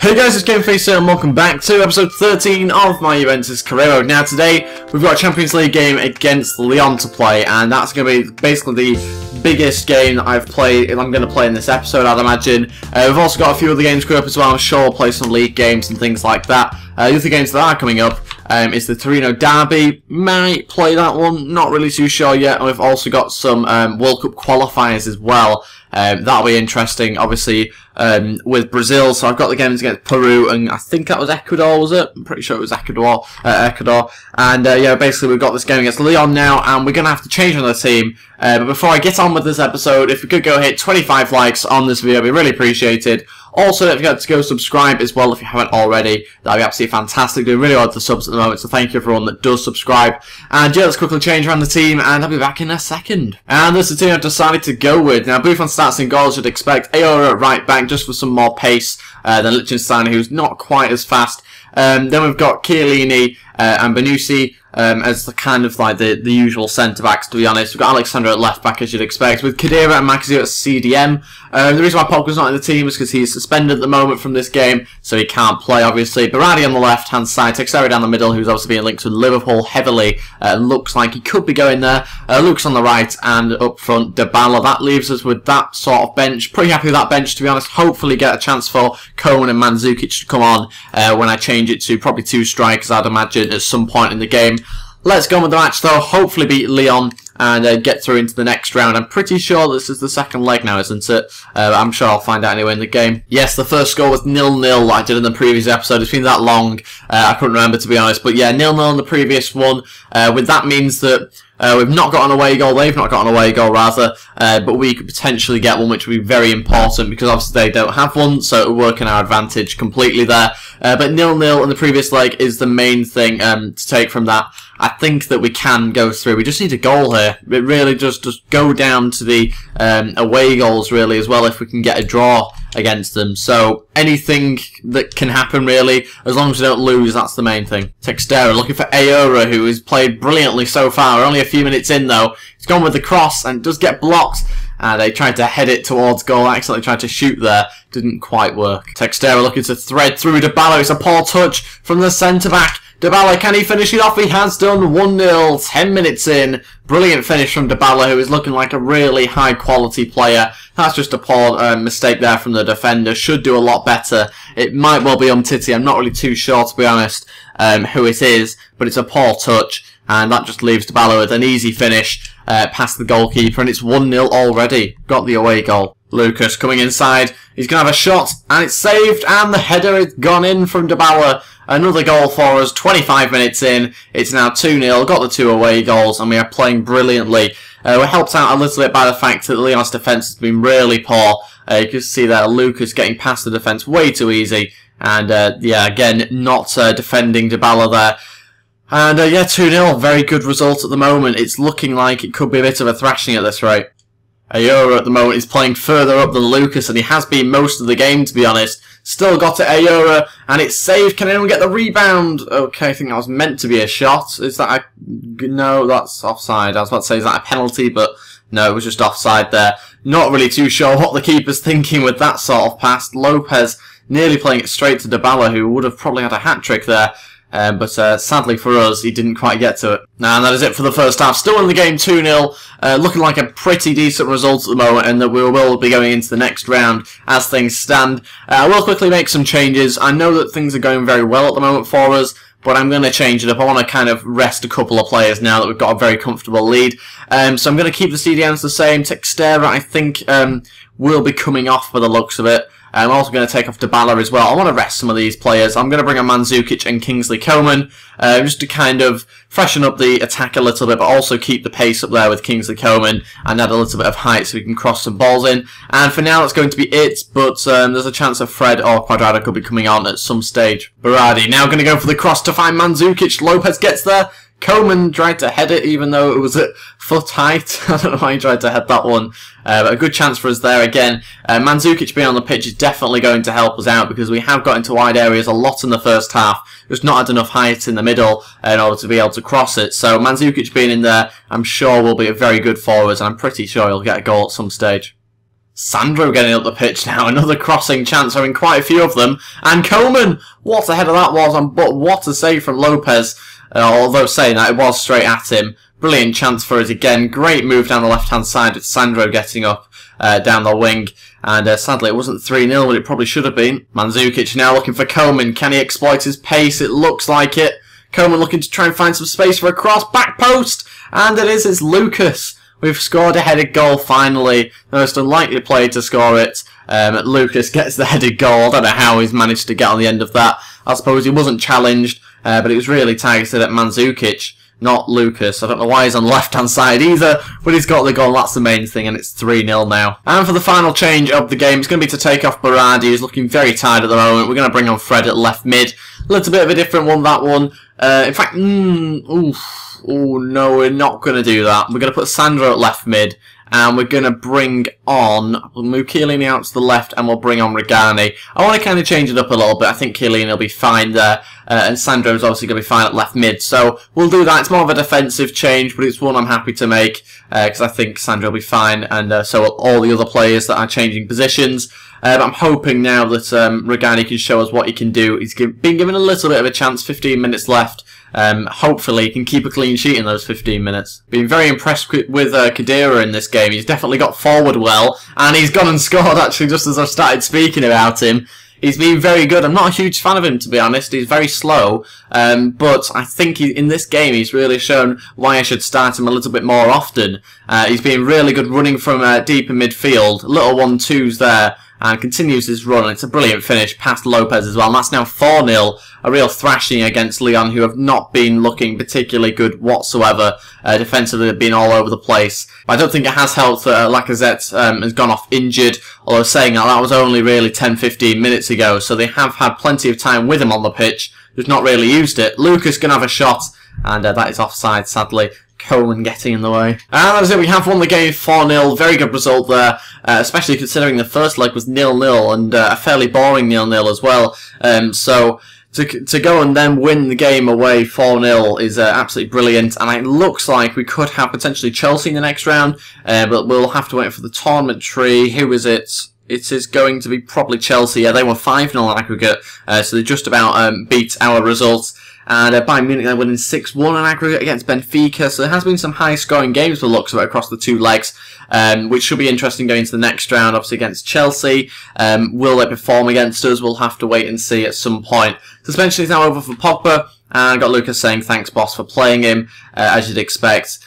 Hey guys, it's GameFace here and welcome back to episode 13 of my Juventus career mode. Now today, we've got a Champions League game against Lyon to play, and that's going to be basically the biggest game that I'm going to play in this episode, I'd imagine. We've also got a few other games coming up as well. I'm sure we'll play some league games and things like that. The other games that are coming up is the Torino Derby. Might play that one, not really too sure yet. And we've also got some World Cup qualifiers as well. That'll be interesting, obviously, with Brazil. So I've got the games against Peru, and I think that was Ecuador, was it? I'm pretty sure it was Ecuador. And yeah, basically we've got this game against Lyon now, and we're going to have to change on the team. But before I get on with this episode, if we could go hit 25 likes on this video, it'd be really appreciated. Also, don't forget to go subscribe as well if you haven't already. That'd be absolutely fantastic. Doing really well with the subs at the moment, so thank you everyone that does subscribe. And yeah, let's quickly change around the team, and I'll be back in a second. And this is the team I've decided to go with. Now, Buffon starts in goals. You'd expect Aora at right back just for some more pace than Liechtenstein, who's not quite as fast. Then we've got Chiellini and Benucci as the kind of like the usual centre backs, to be honest. We've got Alexander at left back, as you'd expect, with Khedira and Maxio at CDM. The reason why Pogba's not in the team is because he's suspended at the moment from this game, so he can't play, obviously. Berardi on the left hand side, Teixeira down the middle, who's obviously being linked with Liverpool heavily. Looks like he could be going there. Luke's on the right, and up front, Dybala. That leaves us with that sort of bench. Pretty happy with that bench, to be honest. Hopefully get a chance for Cohen and Mandzukic to come on when I change it to probably two strikers, I'd imagine, at some point in the game. Let's go on with the match though, hopefully beat Lyon and get through into the next round. I'm pretty sure this is the second leg now, isn't it? I'm sure I'll find out anyway in the game. Yes, the first score was 0-0 like I did in the previous episode. It's been that long, I couldn't remember, to be honest. But yeah, 0-0 in the previous one. With that means that we've not got an away goal, they've not got an away goal rather, but we could potentially get one, which would be very important because obviously they don't have one, so it would work in our advantage completely there. But 0-0 in the previous leg is the main thing to take from that. I think that we can go through. We just need a goal here. It really just go down to the away goals really as well if we can get a draw against them. So anything that can happen really, as long as we don't lose, that's the main thing. Teixeira looking for Aora, who has played brilliantly so far. We're only a few minutes in though. He's gone with the cross and does get blocked. And they tried to head it towards goal, accidentally tried to shoot there. Didn't quite work. Teixeira looking to thread through Dybala. It's a poor touch from the centre-back. Dybala, can he finish it off? He has done. 1-0, 10 minutes in. Brilliant finish from Dybala, who is looking like a really high-quality player. That's just a poor mistake there from the defender. Should do a lot better. It might well be Umtiti. I'm not really too sure, to be honest, who it is. But it's a poor touch. And that just leaves Dybala with an easy finish past the goalkeeper. And it's 1-0 already. Got the away goal. Lucas coming inside. He's going to have a shot. And it's saved. And the header has gone in from Dybala. Another goal for us. 25 minutes in. It's now 2-0. Got the two away goals. And we are playing brilliantly. We're helped out a little bit by the fact that Lyon's defence has been really poor. You can see there Lucas getting past the defence way too easy. And yeah, again, not defending Dybala there. And yeah, 2-0, very good result at the moment. It's looking like it could be a bit of a thrashing at this rate. Aora at the moment is playing further up than Lucas, and he has been most of the game, to be honest. Still got it, Aora, and it's saved. Can anyone get the rebound? Okay, I think that was meant to be a shot. Is that a... No, that's offside. I was about to say, is that a penalty? But no, it was just offside there. Not really too sure what the keeper's thinking with that sort of pass. Lopez nearly playing it straight to Dybala, who would have probably had a hat-trick there. But sadly for us, he didn't quite get to it. And that is it for the first half. Still in the game 2-0. Looking like a pretty decent result at the moment, and that we will be going into the next round as things stand. I will quickly make some changes. I know that things are going very well at the moment for us, but I'm going to change it up. I want to kind of rest a couple of players now that we've got a very comfortable lead. So I'm going to keep the CDMs the same. Teixeira, I think, will be coming off by the looks of it. I'm also going to take off Dybala as well. I want to rest some of these players. I'm going to bring on Mandzukic and Kingsley Coman just to kind of freshen up the attack a little bit, but also keep the pace up there with Kingsley Coman and add a little bit of height so we can cross some balls in. And for now, that's going to be it, but there's a chance that Fred or Quadrado could be coming on at some stage. Berardi now going to go for the cross to find Mandzukic. Lopez gets there. Coman tried to head it even though it was at foot height. I don't know why he tried to head that one. But a good chance for us there again. Mandzukic being on the pitch is definitely going to help us out because we have got into wide areas a lot in the first half. Just not had enough height in the middle in order to be able to cross it. So Mandzukic being in there, I'm sure will be a very good forward, and I'm pretty sure he'll get a goal at some stage. Sandro getting up the pitch now. Another crossing chance, having quite a few of them. And Coleman, what a header that was, but what a save from Lopez. Although saying that, it was straight at him. Brilliant chance for us again. Great move down the left-hand side with Sandro getting up down the wing. And sadly, it wasn't 3-0, but it probably should have been. Mandzukic now looking for Coleman. Can he exploit his pace? It looks like it. Coleman looking to try and find some space for a cross. Back post! And it is, it's Lucas. We've scored a headed goal finally. The most unlikely player to score it. Lucas gets the headed goal. I don't know how he's managed to get on the end of that. I suppose he wasn't challenged, but it was really targeted at Mandzukic, not Lucas. I don't know why he's on the left-hand side either, but he's got the goal. That's the main thing, and it's 3-0 now. And for the final change of the game, it's going to be to take off Berardi, who's looking very tired at the moment. We're going to bring on Fred at left mid. A little bit of a different one, that one. In fact, oh no, we're not going to do that. We're going to put Sandro at left mid, and we're going to bring on, we'll move Chiellini out to the left, and we'll bring on Regani. I want to kind of change it up a little bit. I think Chiellini will be fine there, and Sandro's obviously going to be fine at left mid. So we'll do that. It's more of a defensive change, but it's one I'm happy to make, because I think Sandro will be fine, and so will all the other players that are changing positions. I'm hoping now that Regani can show us what he can do. He's been given a little bit of a chance, 15 minutes left. Hopefully he can keep a clean sheet in those 15 minutes. Been very impressed with Khedira in this game. He's definitely got forward well, and he's gone and scored actually just as I've started speaking about him. He's been very good. I'm not a huge fan of him, to be honest. He's very slow, but I think in this game he's really shown why I should start him a little bit more often. He's been really good running from deep in midfield. Little 1-2s there. And continues his run, and it's a brilliant finish past Lopez as well. And that's now 4-0, a real thrashing against Lyon, who have not been looking particularly good whatsoever. Defensively, they've been all over the place. But I don't think it has helped that Lacazette has gone off injured, although saying that was only really 10-15 minutes ago, so they have had plenty of time with him on the pitch, just not really used it. Lucas can have a shot, and that is offside, sadly. Coleman getting in the way. And that's it, we have won the game 4-0, very good result there, especially considering the first leg was 0-0 and a fairly boring 0-0 as well. So to go and then win the game away 4-0 is absolutely brilliant, and it looks like we could have potentially Chelsea in the next round, but we'll have to wait for the tournament tree. Who is it? It is going to be probably Chelsea. Yeah, they won 5-0 in aggregate, so they just about beat our results. And Bayern Munich then winning 6-1 in aggregate against Benfica. So there has been some high-scoring games for the looks of it across the two legs, which should be interesting going into the next round, obviously against Chelsea. Will they perform against us? We'll have to wait and see at some point. Suspension is now over for Pogba. And I got Lucas saying thanks, boss, for playing him, as you'd expect.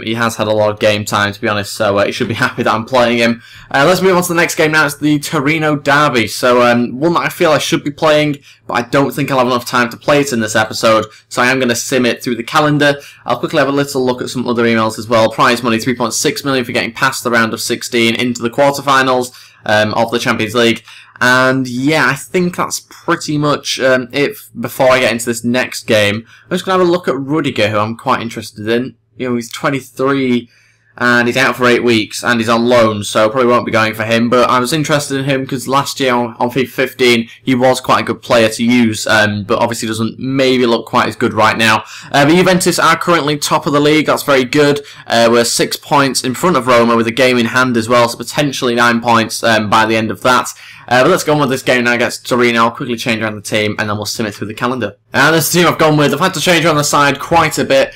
He has had a lot of game time, to be honest, so he should be happy that I'm playing him. Let's move on to the next game now. It's the Torino derby. So one that I feel I should be playing, but I don't think I'll have enough time to play it in this episode, so I am going to sim it through the calendar. I'll quickly have a little look at some other emails as well. Prize money, 3.6 million for getting past the round of 16 into the quarterfinals of the Champions League. And yeah, I think that's pretty much it before I get into this next game. I'm just going to have a look at Rudiger, who I'm quite interested in. You know, he's 23 and he's out for 8 weeks and he's on loan, so probably won't be going for him. But I was interested in him because last year on FIFA 15 he was quite a good player to use, but obviously doesn't maybe look quite as good right now. But Juventus are currently top of the league. That's very good. We're 6 points in front of Roma with a game in hand as well, so potentially 9 points by the end of that. But let's go on with this game now against Torino. I'll quickly change around the team and then we'll sim it through the calendar. And this is the team I've gone with. I've had to change around the side quite a bit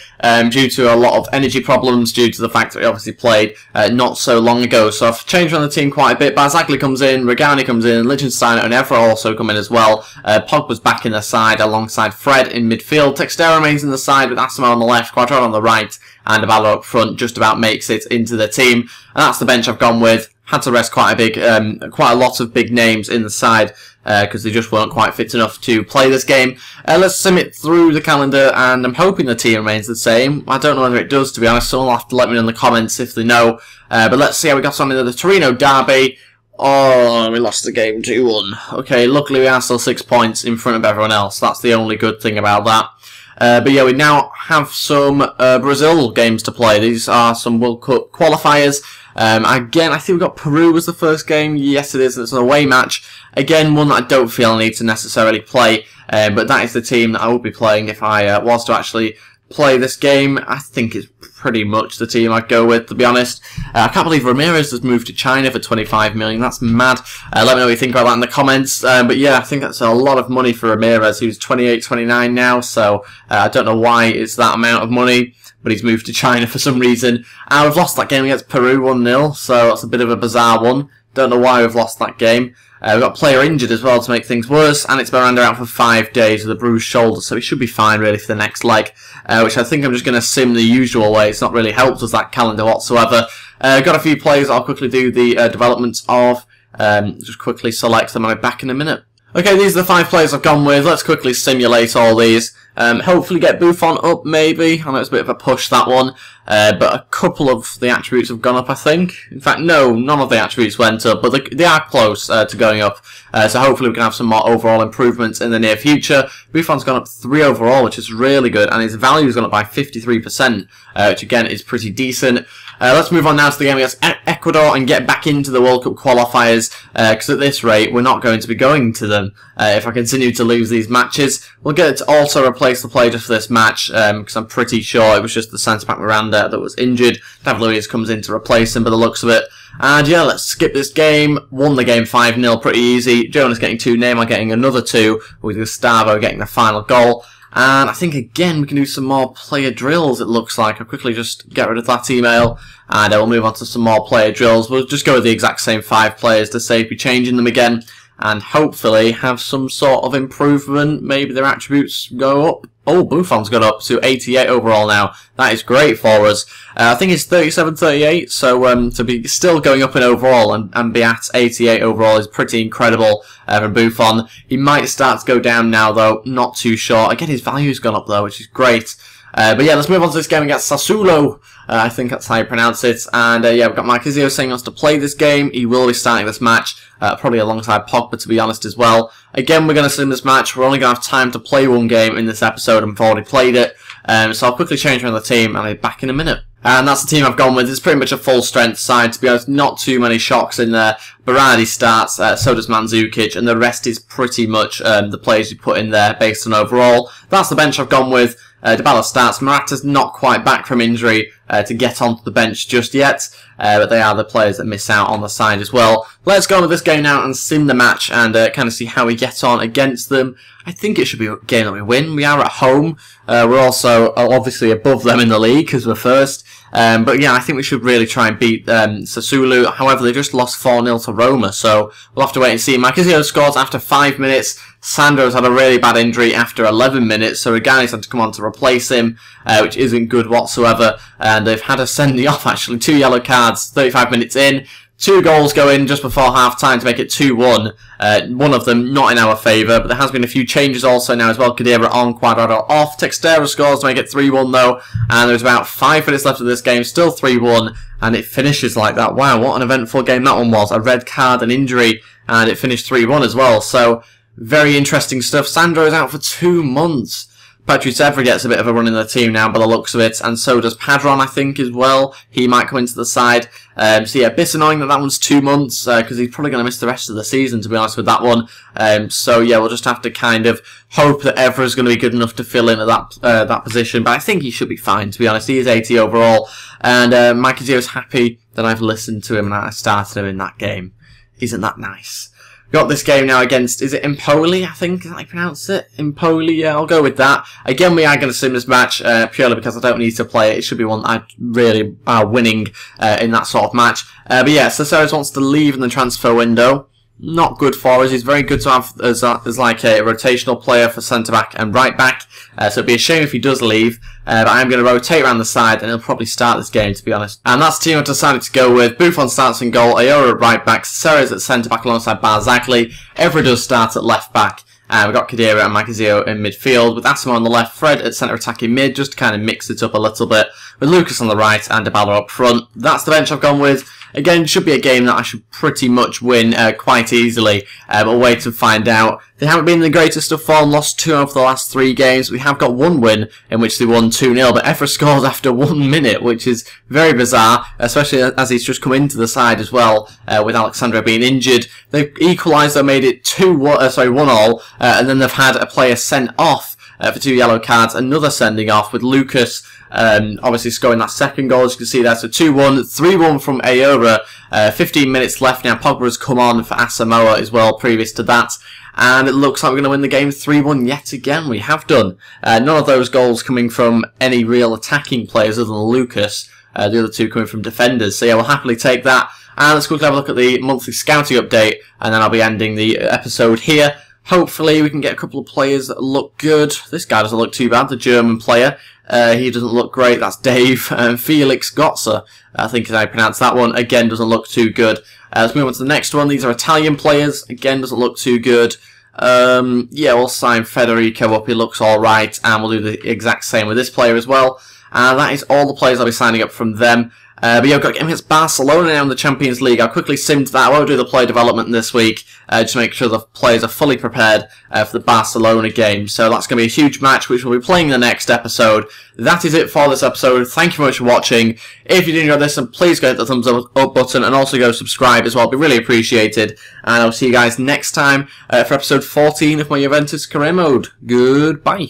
due to a lot of energy problems, due to the fact that we obviously played not so long ago. So I've changed around the team quite a bit. Barzagli comes in, Regani comes in, Lichtenstein and Evra also come in as well. Pogba's back in the side alongside Fred in midfield. Textera remains in the side with Asamo on the left, Quadrado on the right, and Abalo up front just about makes it into the team. And that's the bench I've gone with. Had to rest quite a lot of big names in the side because they just weren't quite fit enough to play this game. Let's sim it through the calendar, and I'm hoping the team remains the same. I don't know whether it does, to be honest. Someone will have to let me know in the comments if they know. But let's see how we got on in the Torino derby. Oh, we lost the game 2-1. Okay, luckily we are still 6 points in front of everyone else. That's the only good thing about that. But yeah, we now have some Brazil games to play. These are some World Cup qualifiers. Again, I think we got Peru was the first game. Yes, it is. It's an away match. Again, one that I don't feel I need to necessarily play. But that is the team that I would be playing if I was to actually play this game. I think it's pretty much the team I'd go with, to be honest. I can't believe Ramirez has moved to China for 25 million. That's mad. Let me know what you think about that in the comments. But yeah, I think that's a lot of money for Ramirez. He's 28, 29 now, so I don't know why it's that amount of money, but he's moved to China for some reason. And we've lost that game against Peru 1-0, so that's a bit of a bizarre one. Don't know why we've lost that game. We've got a player injured as well to make things worse, and it's Miranda out for 5 days with a bruised shoulder, so he should be fine really for the next leg, which I think I'm just going to sim the usual way. It's not really helped us, that calendar, whatsoever. Got a few players I'll quickly do the developments of, just quickly select them and I'll be back in a minute. Okay, these are the 5 players I've gone with. Let's quickly simulate all these. Hopefully get Buffon up, maybe. I know it's a bit of a push, that one. But a couple of the attributes have gone up, I think. In fact, no, none of the attributes went up, but they are close to going up. So hopefully we can have some more overall improvements in the near future. Buffon's gone up 3 overall, which is really good, and his value's gone up by 53%, which again is pretty decent. Let's move on now to the game against Ecuador and get back into the World Cup qualifiers, because at this rate we're not going to be going to them if I continue to lose these matches. We'll get to also replace the player just for this match, because I'm pretty sure it was just the centre-back Miranda that was injured. David Luiz comes in to replace him by the looks of it. And yeah, let's skip this game. Won the game 5-0, pretty easy. Jonas getting 2, Neymar getting another 2, with Gustavo getting the final goal. And I think, again, we can do some more player drills, it looks like. I'll quickly just get rid of that email, and we'll move on to some more player drills. We'll just go with the exact same 5 players to save me changing them again, and hopefully have some sort of improvement. Maybe their attributes go up. Oh, Buffon's got up to 88 overall now. That is great for us. I think it's 37-38, so to be still going up in overall and be at 88 overall is pretty incredible for Buffon. He might start to go down now, though. Not too sure. Again, his value's gone up, though, which is great. But yeah, let's move on to this game against Sassuolo. I think that's how you pronounce it. And yeah, we've got Marquisio saying he wants to play this game. He will be starting this match, probably alongside Pogba, to be honest, as well. Again, we're going to sim this match. We're only going to have time to play 1 game in this episode, and we've already played it. So I'll quickly change around the team, and I'll be back in a minute. And that's the team I've gone with. It's pretty much a full-strength side, to be honest. Not too many shocks in there. Berardi starts, so does Mandzukic, and the rest is pretty much the players you put in there based on overall. That's the bench I've gone with. Dybala starts. Morata's not quite back from injury to get onto the bench just yet, but they are the players that miss out on the side as well. Let's go on with this game now and sim the match and kind of see how we get on against them. I think it should be a game that we win. We are at home. We're also obviously above them in the league because we're first. But yeah, I think we should really try and beat Sassuolo. However, they just lost 4-0 to Roma, so we'll have to wait and see. Marquisio scores after 5 minutes. Sandro's had a really bad injury after 11 minutes, so Regani's had to come on to replace him, which isn't good whatsoever. And they've had a sending off, actually. 2 yellow cards, 35 minutes in. 2 goals go in just before half-time to make it 2-1. One of them not in our favour, but there has been a few changes also now as well. Khedira on, Cuadrado off. Textera scores to make it 3-1 though, and there's about 5 minutes left of this game, still 3-1, and it finishes like that. Wow, what an eventful game that one was. A red card, an injury, and it finished 3-1 as well, so very interesting stuff. Sandro is out for 2 months. Patrice Evra gets a bit of a run in the team now by the looks of it, and so does Padron, I think, as well. He might come into the side. So yeah, a bit annoying that one's 2 months, because he's probably going to miss the rest of the season, to be honest with that one. So yeah, we'll just have to kind of hope that Evra's going to be good enough to fill in at that position, but I think he should be fine, to be honest. He is 80 overall, and Marquisio happy that I've listened to him and I started him in that game. Isn't that nice? Got this game now against, is it Empoli, I think, is that how you pronounce it? Empoli, yeah, I'll go with that. Again, we are going to sim this match, purely because I don't need to play it. It should be one I really are winning in that sort of match. But yeah, Cesares wants to leave in the transfer window. Not good for us. He's very good to have as like a rotational player for centre-back and right-back. So it'd be a shame if he does leave. But I'm going to rotate around the side and he'll probably start this game, to be honest. And that's the team I've decided to go with. Buffon starts in goal, Ayora at right-back, Cesares at centre-back alongside Barzagli. Evra does start at left-back. We've got Khedira and Marquisio in midfield, with Asimo on the left, Fred at centre attacking mid, just to kind of mix it up a little bit, with Lucas on the right and Dybala up front. That's the bench I've gone with. Again, it should be a game that I should pretty much win quite easily, but we'll wait to find out. They haven't been the greatest of form, lost 2 over the last 3 games. We have got 1 win in which they won 2-0, but Evra scores after 1 minute, which is very bizarre, especially as he's just come into the side as well, with Alexandra being injured. They've equalised, they made it 1-1, and then they've had a player sent off for 2 yellow cards. Another sending off with Lucas obviously scoring that second goal, as you can see there. So 2-1, 3-1 from Ayora. 15 minutes left now. Pogba has come on for Asamoah as well previous to that. And it looks like we're going to win the game 3-1 yet again. We have done. None of those goals coming from any real attacking players other than Lucas. The other 2 coming from defenders. So yeah, we'll happily take that. And let's quickly have a look at the monthly scouting update. And then I'll be ending the episode here. Hopefully we can get a couple of players that look good. This guy doesn't look too bad, the German player. He doesn't look great. That's Dave. Felix Gotze, I think is how I pronounce that one. Again, doesn't look too good. Let's move on to the next one. These are Italian players. Again, doesn't look too good. Yeah, we'll sign Federico up. He looks alright. And we'll do the exact same with this player as well. And that is all the players I'll be signing up from them. But yeah, we've got a game against Barcelona now in the Champions League. I'll quickly sim to that. I won't do the player development this week, just to make sure the players are fully prepared for the Barcelona game. So that's going to be a huge match, which we'll be playing in the next episode. That is it for this episode. Thank you very much for watching. If you did enjoy this, then please go hit the thumbs up button and also go subscribe as well. It'd be really appreciated. And I'll see you guys next time for episode 14 of my Juventus career mode. Goodbye.